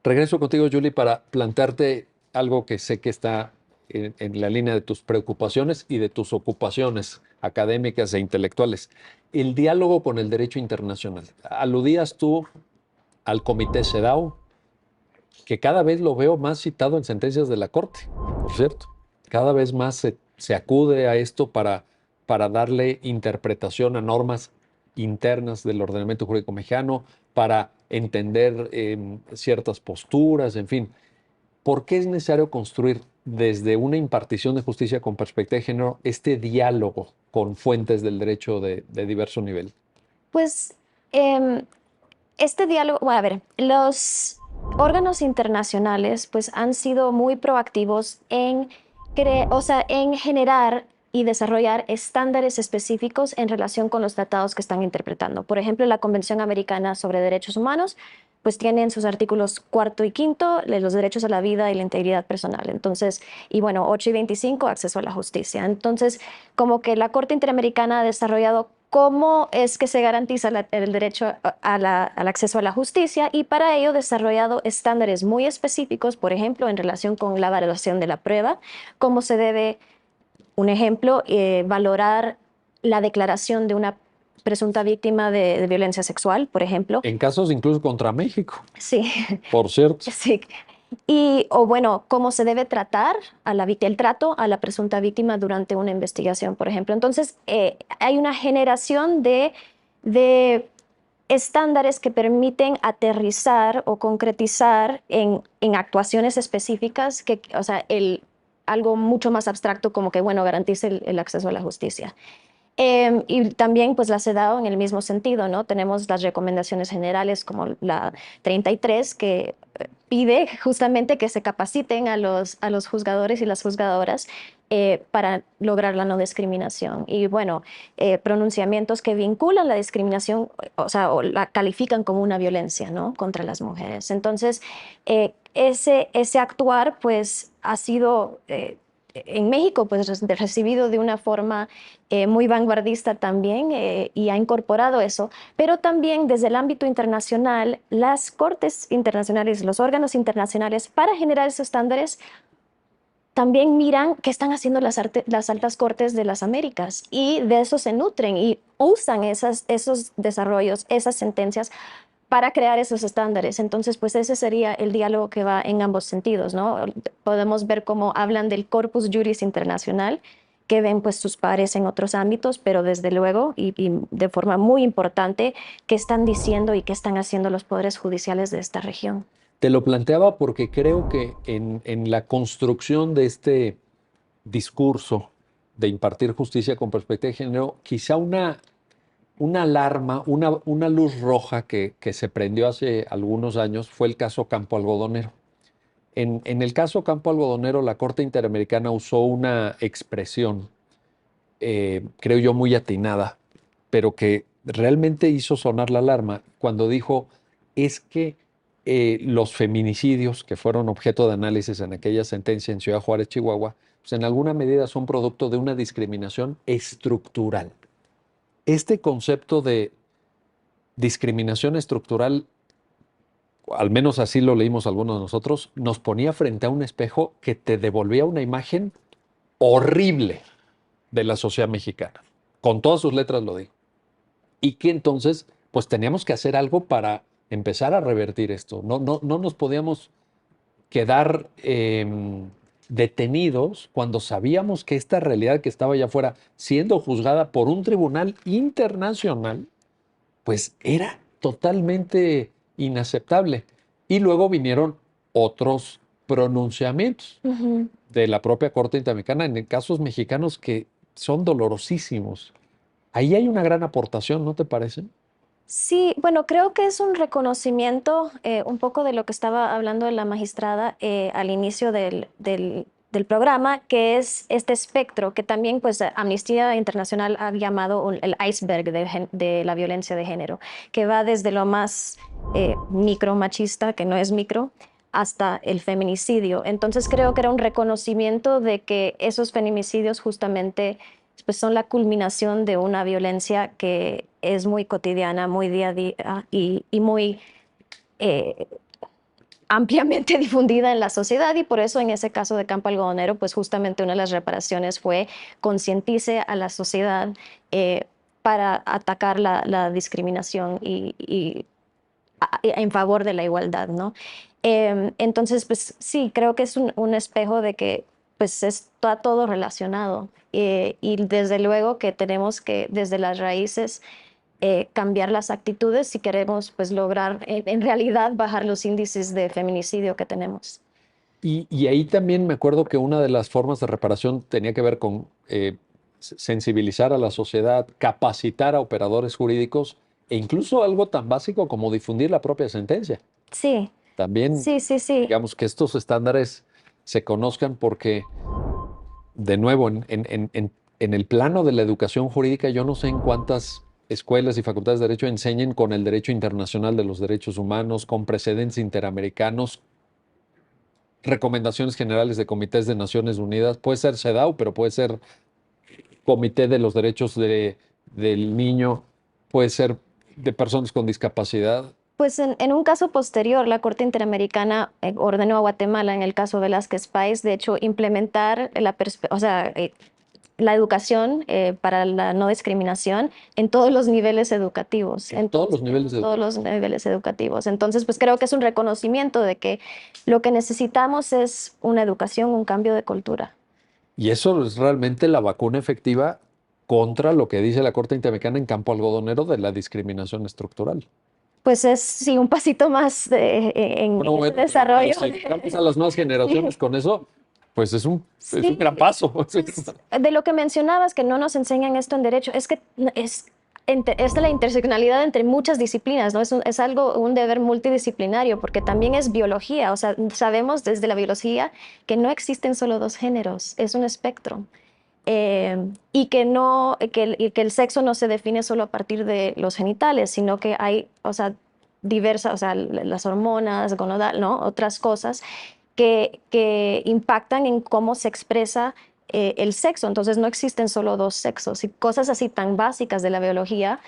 Regreso contigo, Julie, para plantearte algo que sé que está en la línea de tus preocupaciones y de tus ocupaciones académicas e intelectuales. El diálogo con el derecho internacional. Aludías tú al Comité CEDAW, que cada vez lo veo más citado en sentencias de la Corte, por cierto. Cada vez más se acude a esto para darle interpretación a normas internas del ordenamiento jurídico mexicano, para entender ciertas posturas, en fin. ¿Por qué es necesario construir desde una impartición de justicia con perspectiva de género este diálogo con fuentes del derecho de diverso nivel? Pues em, este diálogo, bueno, a ver, los órganos internacionales pues han sido muy proactivos en, o sea, en generar y desarrollar estándares específicos en relación con los tratados que están interpretando. Por ejemplo, la Convención Americana sobre Derechos Humanos pues tiene en sus artículos cuarto y quinto los derechos a la vida y la integridad personal. Entonces, y bueno, 8 y 25, acceso a la justicia. Entonces, como que la Corte Interamericana ha desarrollado cómo es que se garantiza el derecho al acceso a la justicia y para ello desarrollado estándares muy específicos, por ejemplo, en relación con la valoración de la prueba, cómo se debe, un ejemplo, valorar la declaración de una presunta víctima de violencia sexual, por ejemplo. En casos incluso contra México, Sí, por cierto. sí. Y, o bueno, cómo se debe tratar a el trato a la presunta víctima durante una investigación, por ejemplo. Entonces, hay una generación de estándares que permiten aterrizar o concretizar en actuaciones específicas, que, o sea, algo mucho más abstracto como que, bueno, garantice el acceso a la justicia. Y también pues la CEDAW en el mismo sentido, ¿no? Tenemos las recomendaciones generales como la 33 que pide justamente que se capaciten a los juzgadores y las juzgadoras para lograr la no discriminación. Y bueno, pronunciamientos que vinculan la discriminación, o sea, o la califican como una violencia, ¿no? Contra las mujeres. Entonces, ese actuar pues ha sido... en México, pues recibido de una forma muy vanguardista también y ha incorporado eso, pero también desde el ámbito internacional, las cortes internacionales, los órganos internacionales para generar esos estándares también miran qué están haciendo las altas cortes de las Américas y de eso se nutren y usan esos desarrollos, esas sentencias para crear esos estándares. Entonces, pues ese sería el diálogo que va en ambos sentidos, ¿no? Podemos ver cómo hablan del corpus juris internacional, que ven pues sus pares en otros ámbitos, pero desde luego y de forma muy importante, qué están diciendo y qué están haciendo los poderes judiciales de esta región. Te lo planteaba porque creo que en la construcción de este discurso de impartir justicia con perspectiva de género, quizá una alarma, una luz roja que se prendió hace algunos años fue el caso Campo Algodonero. En el caso Campo Algodonero, la Corte Interamericana usó una expresión, creo yo, muy atinada, pero que realmente hizo sonar la alarma cuando dijo, es que los feminicidios que fueron objeto de análisis en aquella sentencia en Ciudad Juárez, Chihuahua, pues en alguna medida son producto de una discriminación estructural. Este concepto de discriminación estructural, al menos así lo leímos algunos de nosotros, nos ponía frente a un espejo que te devolvía una imagen horrible de la sociedad mexicana. Con todas sus letras lo digo. Y que entonces, pues teníamos que hacer algo para empezar a revertir esto. No nos podíamos quedar detenidos cuando sabíamos que esta realidad que estaba allá afuera, siendo juzgada por un tribunal internacional, pues era totalmente inaceptable. Y luego vinieron otros pronunciamientos Ujú. de la propia Corte Interamericana en casos mexicanos que son dolorosísimos. Ahí hay una gran aportación, ¿no te parece? Sí, bueno, creo que es un reconocimiento un poco de lo que estaba hablando la magistrada al inicio del programa, que es este espectro que también pues Amnistía Internacional ha llamado el iceberg de la violencia de género, que va desde lo más micro machista, que no es micro, hasta el feminicidio. Entonces creo que era un reconocimiento de que esos feminicidios justamente pues son la culminación de una violencia que es muy cotidiana, muy día a día y muy eh, ampliamente difundida en la sociedad y por eso en ese caso de Campo Algodonero, pues justamente una de las reparaciones fue concientice a la sociedad para atacar la discriminación en favor de la igualdad, ¿no? Entonces, pues sí, creo que es un espejo de que pues está todo relacionado y desde luego que tenemos que desde las raíces cambiar las actitudes si queremos pues lograr en realidad bajar los índices de feminicidio que tenemos. Y ahí también me acuerdo que una de las formas de reparación tenía que ver con sensibilizar a la sociedad, capacitar a operadores jurídicos e incluso algo tan básico como difundir la propia sentencia. Sí, También, sí, sí, sí. digamos, que estos estándares se conozcan porque, de nuevo, en el plano de la educación jurídica, yo no sé en cuántas escuelas y facultades de derecho enseñen con el derecho internacional de los derechos humanos, con precedentes interamericanos, recomendaciones generales de comités de Naciones Unidas. Puede ser CEDAW, pero puede ser Comité de los Derechos del Niño, puede ser de personas con discapacidad. Pues en un caso posterior, la Corte Interamericana ordenó a Guatemala, en el caso Velázquez Páez, de hecho, implementar la educación para la no discriminación en todos los niveles educativos. En todos los niveles En todos educativos. los niveles educativos. Entonces, pues creo que es un reconocimiento de que lo que necesitamos es una educación, un cambio de cultura. Y eso es realmente la vacuna efectiva contra lo que dice la Corte Interamericana en Campo Algodonero de la discriminación estructural. Pues es, sí, un pasito más Bueno, en ese bueno, pero desarrollo. si ayudamos a las nuevas generaciones Sí, con eso, pues es un sí, gran paso. pues, de lo que mencionabas, que no nos enseñan esto en derecho, es que es de la interseccionalidad entre muchas disciplinas, ¿no? Es algo, un deber multidisciplinario, porque también es biología, o sea, sabemos desde la biología que no existen solo dos géneros, es un espectro. Y que no, y que el sexo no se define solo a partir de los genitales, sino que hay, o sea, diversas, o sea, las hormonas, gonadal, ¿no? Otras cosas que impactan en cómo se expresa el sexo. Entonces no existen solo dos sexos y cosas así tan básicas de la biología,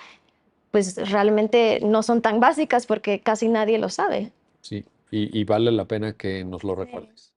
pues realmente no son tan básicas porque casi nadie lo sabe. Sí, y vale la pena que nos lo recuerdes.